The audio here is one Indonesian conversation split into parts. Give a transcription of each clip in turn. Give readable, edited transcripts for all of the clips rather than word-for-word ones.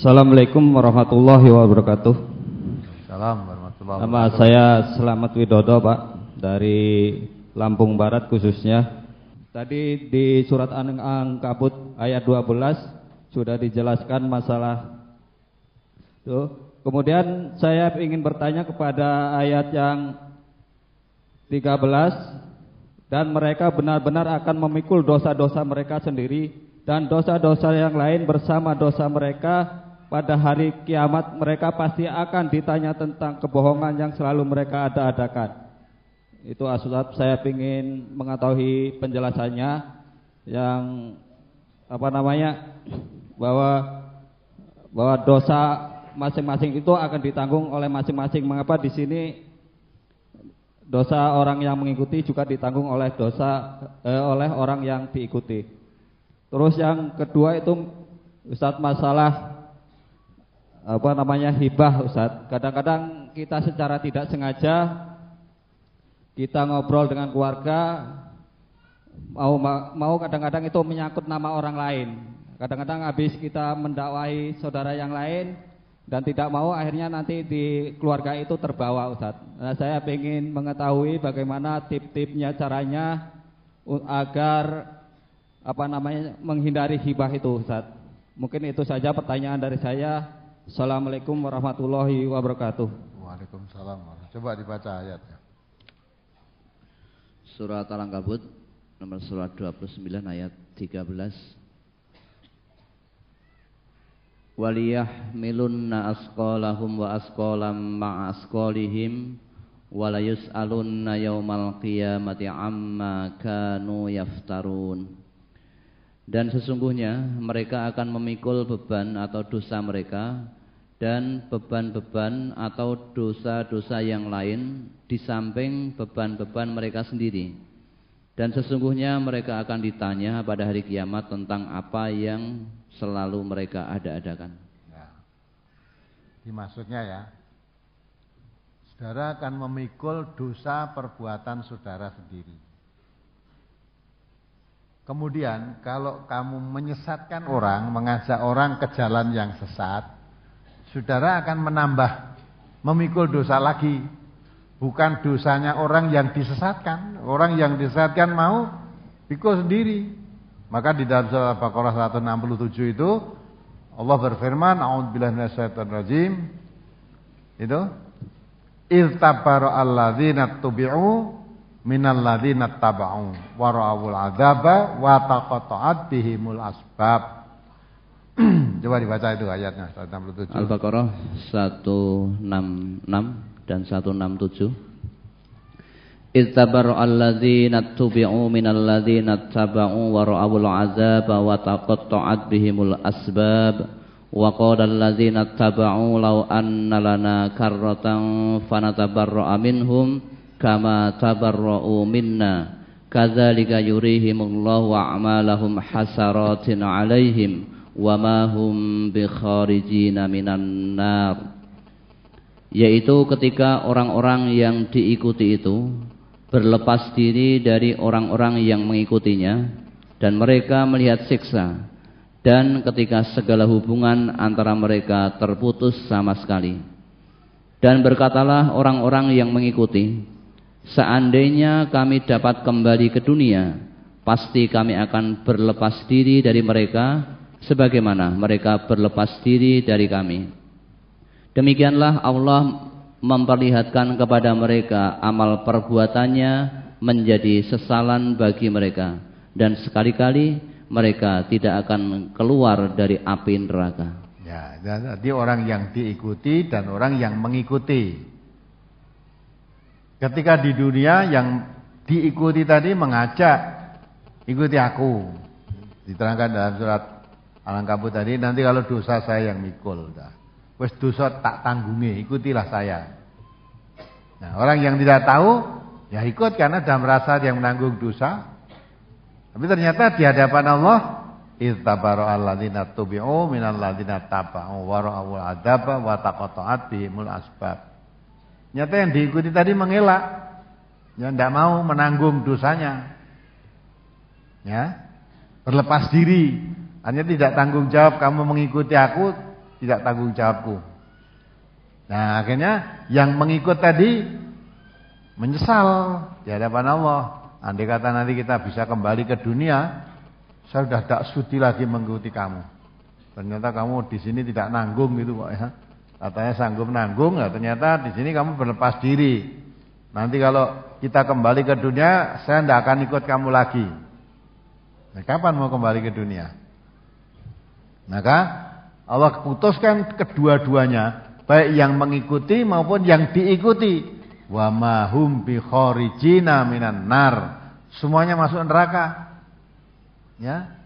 Assalamualaikum warahmatullahi wabarakatuh. Assalamualaikum warahmatullahi wabarakatuh. Nama saya Selamat Widodo, Pak, dari Lampung Barat khususnya. Tadi di surat An-Ankabut ayat 12 sudah dijelaskan masalah itu. Kemudian saya ingin bertanya kepada ayat yang 13, dan mereka benar-benar akan memikul dosa-dosa mereka sendiri dan dosa-dosa yang lain bersama dosa mereka. Pada hari kiamat mereka pasti akan ditanya tentang kebohongan yang selalu mereka ada-adakan. Itu Ustaz, saya ingin mengetahui penjelasannya yang bahwa dosa masing-masing itu akan ditanggung oleh masing-masing. Mengapa di sini dosa orang yang mengikuti juga ditanggung oleh oleh orang yang diikuti. Terus yang kedua itu Ustaz, masalah hibah, Ustaz. Kadang-kadang kita secara tidak sengaja kita ngobrol dengan keluarga, mau kadang-kadang itu menyangkut nama orang lain. Kadang-kadang habis kita mendakwahi saudara yang lain dan tidak mau, akhirnya nanti di keluarga itu terbawa, Ustaz. Nah, saya ingin mengetahui bagaimana tip-tipnya, caranya agar menghindari hibah itu, Ustaz. Mungkin itu saja pertanyaan dari saya. Assalamualaikum warahmatullahi wabarakatuh. Waalaikumsalam. Coba dibaca ayatnya. Surat Al-Ankabut nomor surat 29 ayat 13. Waliyahmilunna asqalahum wa asqalam ma'a asqalihim wa la yus'alunna yaumal qiyamati amma kanu yaftarun. Dan sesungguhnya mereka akan memikul beban atau dosa mereka dan beban-beban atau dosa-dosa yang lain di samping beban-beban mereka sendiri. Dan sesungguhnya mereka akan ditanya pada hari kiamat tentang apa yang selalu mereka ada-adakan. Ya. Ini maksudnya ya, saudara akan memikul dosa perbuatan saudara sendiri. Kemudian kalau kamu menyesatkan orang, mengajak orang ke jalan yang sesat, saudara akan menambah memikul dosa lagi. Bukan dosanya orang yang disesatkan. Orang yang disesatkan mau pikul sendiri. Maka di dalam surah Al-Baqarah 167 itu Allah berfirman, a'udzubillahi minasyaitonirrajim. Itu idz tabarra'al ladzina tubi'u minal ladzina taba'u wa ra'awul 'adzaba wa taqatta'at bihimul asbab. Coba dibaca itu ayatnya 167. Al-Baqarah 166 dan 167. Idz tabarra'al ladzina tubi'u minal ladzina taba'u wa ra'awul 'adzaba wa taqatta'at bihimul asbab. Wa qala alladzina taba'u law anna lana karratan fanatabarra'a minhum kama tabarra'u minna kadzalika yurihimullahu a'malahum hasaratin 'alaihim wa ma hum bikharijina minan nar. Yaitu ketika orang-orang yang diikuti itu berlepas diri dari orang-orang yang mengikutinya dan mereka melihat siksa, dan ketika segala hubungan antara mereka terputus sama sekali. Dan berkatalah orang-orang yang mengikuti, seandainya kami dapat kembali ke dunia, pasti kami akan berlepas diri dari mereka sebagaimana mereka berlepas diri dari kami. Demikianlah Allah memperlihatkan kepada mereka amal perbuatannya menjadi sesalan bagi mereka, dan sekali-kali mereka tidak akan keluar dari api neraka. Ya, jadi orang yang diikuti dan orang yang mengikuti. Ketika di dunia yang diikuti tadi mengajak, ikuti aku. Diterangkan dalam surat Al-Ankabut tadi, nanti kalau dosa saya yang mikul. Wes dosa tak tanggungi, ikutilah saya. Nah, orang yang tidak tahu, ya ikut karena sudah merasa dia menanggung dosa. Tapi ternyata di hadapan Allah, idz tabarra'al ladzina tubi'u minal ladzina taba'u wa ra'awul 'adzaba wa taqatta'at bihimul asbab. Nyata yang diikuti tadi mengelak, ya tidak mau menanggung dosanya, ya berlepas diri, hanya tidak tanggung jawab. Kamu mengikuti aku, tidak tanggung jawabku. Nah, akhirnya yang mengikut tadi menyesal di hadapan Allah. Andai kata nanti kita bisa kembali ke dunia, saya sudah tak sudi lagi mengikuti kamu. Ternyata kamu di sini tidak nanggung gitu kok ya. Katanya sanggup nanggung, ya ternyata di sini kamu berlepas diri. Nanti kalau kita kembali ke dunia, saya tidak akan ikut kamu lagi. Nah, kapan mau kembali ke dunia? Maka Allah putuskan kedua-duanya, baik yang mengikuti maupun yang diikuti. Wa ma hum bi kharijina minan nar. Semuanya masuk neraka. Ya.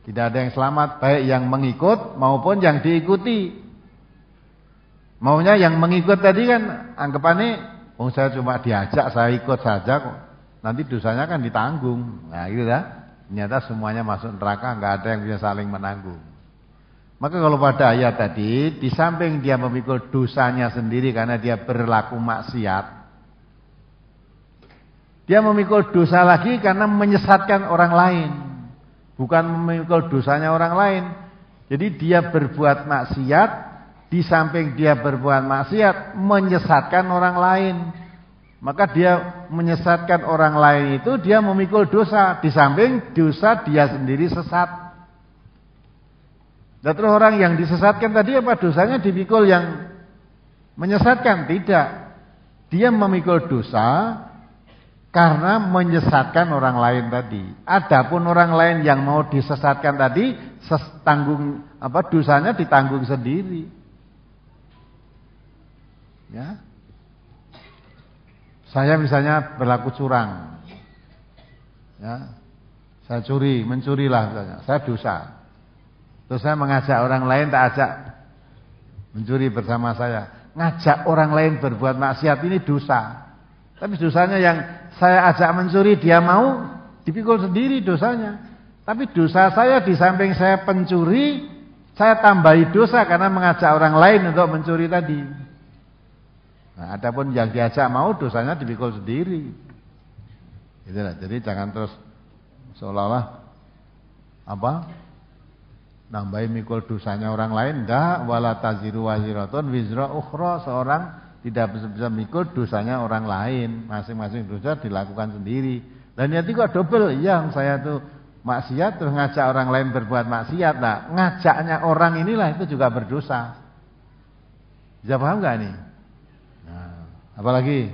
Tidak ada yang selamat, baik yang mengikut maupun yang diikuti. Maunya yang mengikut tadi kan anggapannya, oh saya cuma diajak, saya ikut saja kok. Nanti dosanya kan ditanggung. Nah, gitu ya. Ternyata semuanya masuk neraka, enggak ada yang bisa saling menanggung. Maka kalau pada ayat tadi, di samping dia memikul dosanya sendiri karena dia berlaku maksiat, dia memikul dosa lagi karena menyesatkan orang lain. Bukan memikul dosanya orang lain. Jadi dia berbuat maksiat, di samping dia berbuat maksiat, menyesatkan orang lain. Maka dia menyesatkan orang lain itu, dia memikul dosa. Di samping dosa dia sendiri sesat. Dan terus orang yang disesatkan tadi apa dosanya dipikul yang menyesatkan? Tidak. Dia memikul dosa karena menyesatkan orang lain tadi. Adapun orang lain yang mau disesatkan tadi, dosanya ditanggung sendiri. Ya. Saya misalnya berlaku curang. Ya. Saya mencurilah misalnya. Saya dosa. Terus saya mengajak orang lain, tak ajak mencuri bersama saya. Ngajak orang lain berbuat maksiat ini dosa. Tapi dosanya yang saya ajak mencuri, dia mau, dipikul sendiri dosanya. Tapi dosa saya di samping saya pencuri, saya tambahi dosa karena mengajak orang lain untuk mencuri tadi. Nah, adapun yang diajak mau, dosanya dipikul sendiri. Itulah. Jadi jangan terus seolah-olah nambahin mikul dosanya orang lain. Enggak, wala taziru waziratun wizra ukhra. Seorang tidak bisa mikul dosanya orang lain. Masing-masing dosa dilakukan sendiri. Dan nanti kok double. Yang saya tuh maksiat terus ngajak orang lain berbuat maksiat. Nah, ngajaknya orang inilah itu juga berdosa. Bisa paham enggak nih? Nah, apalagi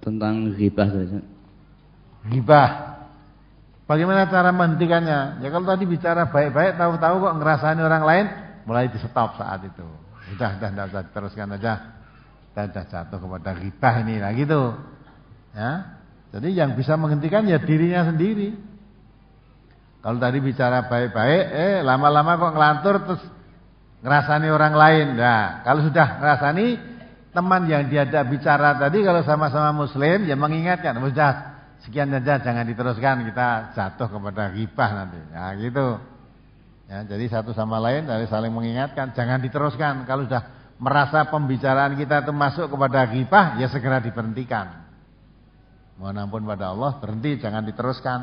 tentang ghibah saja. Ghibah. Bagaimana cara menghentikannya? Ya kalau tadi bicara baik-baik, tahu-tahu kok ngerasani orang lain, mulai di stop saat itu. Sudah, tidak usah teruskan aja. Kita sudah jatuh kepada ghibah ini, lah gitu. Ya, jadi yang bisa menghentikan ya dirinya sendiri. Kalau tadi bicara baik-baik, lama-lama kok ngelantur terus ngerasani orang lain. Nah, kalau sudah ngerasani, teman yang diajak bicara tadi kalau sama-sama Muslim, ya mengingatkan, sudah. Sekian saja, jangan diteruskan, kita jatuh kepada ghibah nanti. Nah gitu. Ya, jadi satu sama lain dari saling mengingatkan, jangan diteruskan. Kalau sudah merasa pembicaraan kita itu masuk kepada ghibah, ya segera diberhentikan. Mohon ampun pada Allah, berhenti, jangan diteruskan.